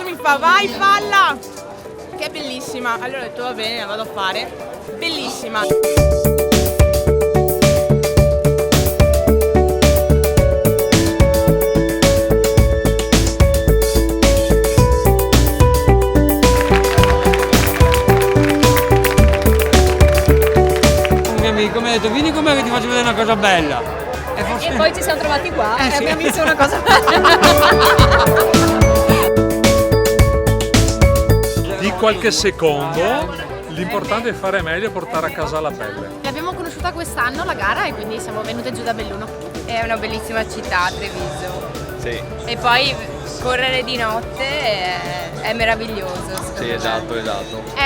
adesso mi fa vai falla, che è bellissima. Allora ho detto va bene, la vado a fare, bellissima. Come ha detto, vieni con me che ti faccio vedere una cosa bella. E poi ci siamo trovati qua e sì. abbiamo visto una cosa bella. Di qualche secondo, l'importante è fare meglio e portare a casa la pelle. L'abbiamo conosciuta quest'anno la gara e quindi siamo venute giù da Belluno. È una bellissima città, Treviso. Sì, E poi correre di notte è meraviglioso. sì, esatto.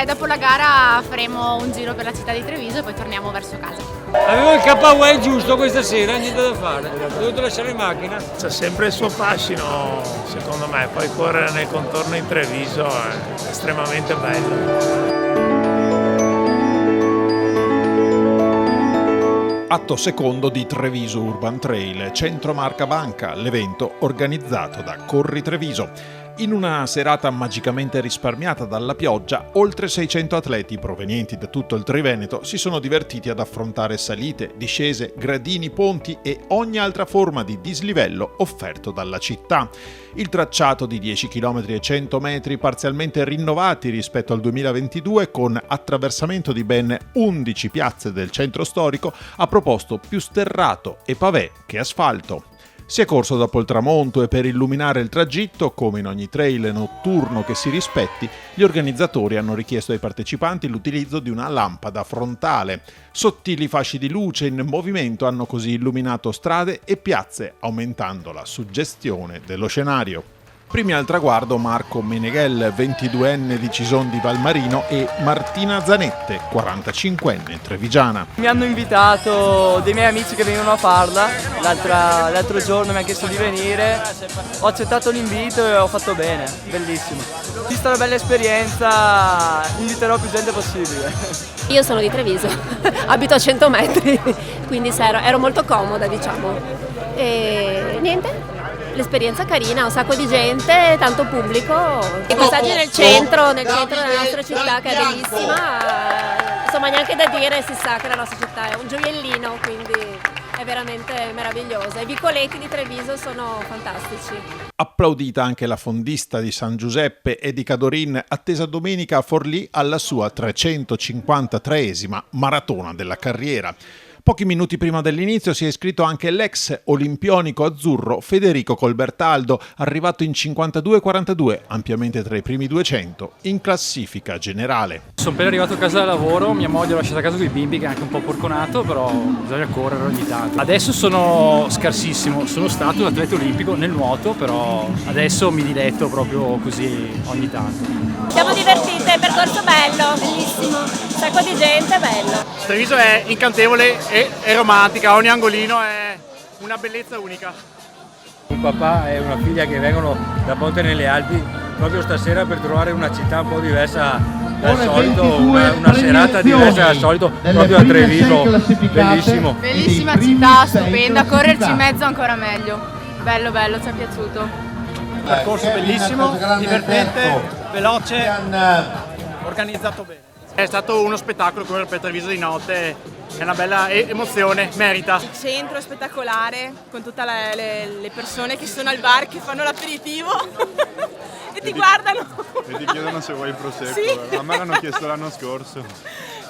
Dopo la gara faremo un giro per la città di Treviso e poi torniamo verso casa. Avevo il KY giusto questa sera, niente da fare. Ho dovuto lasciare in macchina. C'è sempre il suo fascino, secondo me, poi correre nel contorno in Treviso è estremamente bello. Atto secondo di Treviso Urban Trail, Centro Marca Banca, l'evento organizzato da Corri Treviso. In una serata magicamente risparmiata dalla pioggia, oltre 600 atleti provenienti da tutto il Triveneto si sono divertiti ad affrontare salite, discese, gradini, ponti e ogni altra forma di dislivello offerto dalla città. Il tracciato di 10 km e 100 metri parzialmente rinnovati rispetto al 2022 con attraversamento di ben 11 piazze del centro storico ha proposto più sterrato e pavé che asfalto. Si è corso dopo il tramonto e per illuminare il tragitto, come in ogni trail notturno che si rispetti, gli organizzatori hanno richiesto ai partecipanti l'utilizzo di una lampada frontale. Sottili fasci di luce in movimento hanno così illuminato strade e piazze, aumentando la suggestione dello scenario. Primi al traguardo Marco Meneghel, 22enne di Cison di Valmarino, e Martina Zanette, 45enne trevigiana. Mi hanno invitato dei miei amici che venivano a farla, l'altro giorno mi hanno chiesto di venire, ho accettato l'invito e ho fatto bene, bellissimo. Vista una bella esperienza, inviterò più gente possibile. Io sono di Treviso, abito a 100 metri, quindi ero molto comoda, diciamo. E niente. L'esperienza carina, un sacco di gente, tanto pubblico, i passaggi nel centro della nostra città che è bellissima, insomma neanche da dire, si sa che la nostra città è un gioiellino, quindi è veramente meravigliosa. I vicoletti di Treviso sono fantastici. Applaudita anche la fondista di San Giuseppe e di Cadorin, attesa domenica a Forlì alla sua 353esima maratona della carriera. Pochi minuti prima dell'inizio si è iscritto anche l'ex olimpionico azzurro Federico Colbertaldo, arrivato in 52,42, ampiamente tra i primi 200, in classifica generale. Sono appena arrivato a casa da lavoro, mia moglie l'ho lasciata a casa con i bimbi che è anche un po' porconato, però bisogna correre ogni tanto. Adesso sono scarsissimo, sono stato un atleta olimpico nel nuoto, però adesso mi diletto proprio così ogni tanto. Siamo divertite, percorso bello, bellissimo, un sacco di gente, bello. Treviso è incantevole e romantica, ogni angolino è una bellezza unica. Un papà e una figlia che vengono da Ponte nelle Alpi proprio stasera per trovare una città un po' diversa dal solito, una serata diversa dal solito, proprio a Treviso, bellissimo. Bellissima città, stupenda, correrci in mezzo ancora meglio. Bello, ci è piaciuto. Percorso bellissimo, divertente, veloce, organizzato bene. È stato uno spettacolo correre per Treviso di notte. È una bella emozione, merita. Il centro è spettacolare, con tutte le persone che sono al bar, che fanno l'aperitivo e ti guardano. E ti chiedono se vuoi il prosecco. Sì. A me l'hanno chiesto l'anno scorso.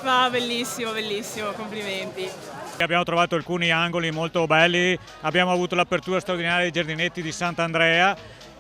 Ma bellissimo, complimenti. Abbiamo trovato alcuni angoli molto belli, abbiamo avuto l'apertura straordinaria dei giardinetti di Sant'Andrea,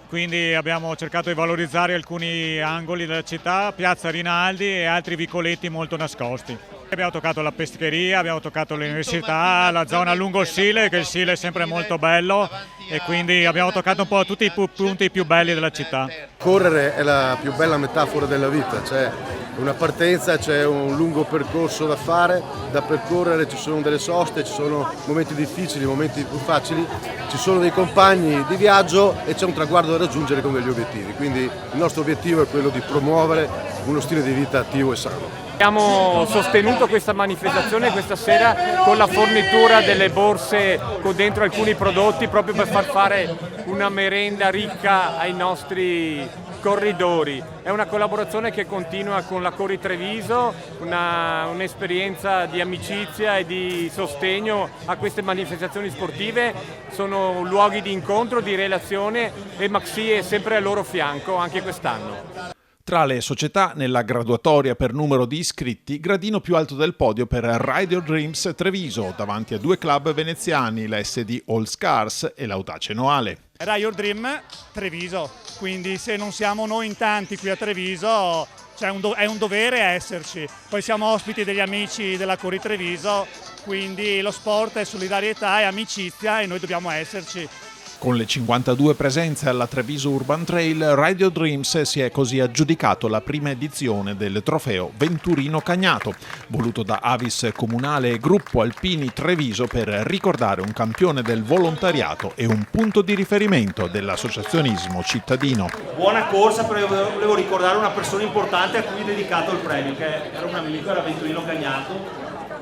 quindi abbiamo cercato di valorizzare alcuni angoli della città, Piazza Rinaldi e altri vicoletti molto nascosti. Abbiamo toccato la pescheria, abbiamo toccato l'università, la zona lungo il Sile, che il Sile è sempre molto bello, e quindi abbiamo toccato un po' tutti i punti più belli della città. Correre è la più bella metafora della vita, c'è una partenza, c'è un lungo percorso da fare, da percorrere, ci sono delle soste, ci sono momenti difficili, momenti più facili, ci sono dei compagni di viaggio e c'è un traguardo da raggiungere con degli obiettivi, quindi il nostro obiettivo è quello di promuovere uno stile di vita attivo e sano. Abbiamo sostenuto questa manifestazione questa sera con la fornitura delle borse con dentro alcuni prodotti proprio per far fare una merenda ricca ai nostri corridori. È una collaborazione che continua con la Corri Treviso, un'esperienza di amicizia e di sostegno a queste manifestazioni sportive. Sono luoghi di incontro, di relazione e Maxi è sempre al loro fianco anche quest'anno. Tra le società nella graduatoria per numero di iscritti, gradino più alto del podio per Ride Your Dreams Treviso, davanti a 2 club veneziani, la SD All Scars e l'Audace Noale. Ride Your Dream Treviso, quindi se non siamo noi in tanti qui a Treviso è un dovere esserci. Poi siamo ospiti degli amici della Corri Treviso, quindi lo sport è solidarietà e amicizia e noi dobbiamo esserci. Con le 52 presenze alla Treviso Urban Trail, Ride Your Dreams si è così aggiudicato la prima edizione del trofeo Venturino Cagnato, voluto da Avis Comunale e Gruppo Alpini Treviso per ricordare un campione del volontariato e un punto di riferimento dell'associazionismo cittadino. Buona corsa, però io volevo ricordare una persona importante a cui ho dedicato il premio, che era un amico, era Venturino Cagnato,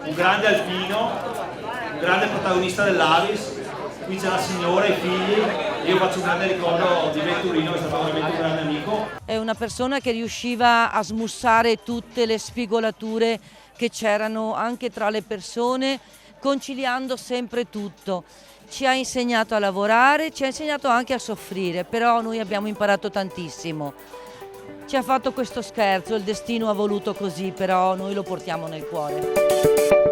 un grande alpino, un grande protagonista dell'Avis. Qui c'è la signora e i figli, io faccio un grande ricordo di Venturino, che è stato veramente un grande amico. È una persona che riusciva a smussare tutte le sfigolature che c'erano anche tra le persone, conciliando sempre tutto. Ci ha insegnato a lavorare, ci ha insegnato anche a soffrire, però noi abbiamo imparato tantissimo. Ci ha fatto questo scherzo, il destino ha voluto così, però noi lo portiamo nel cuore.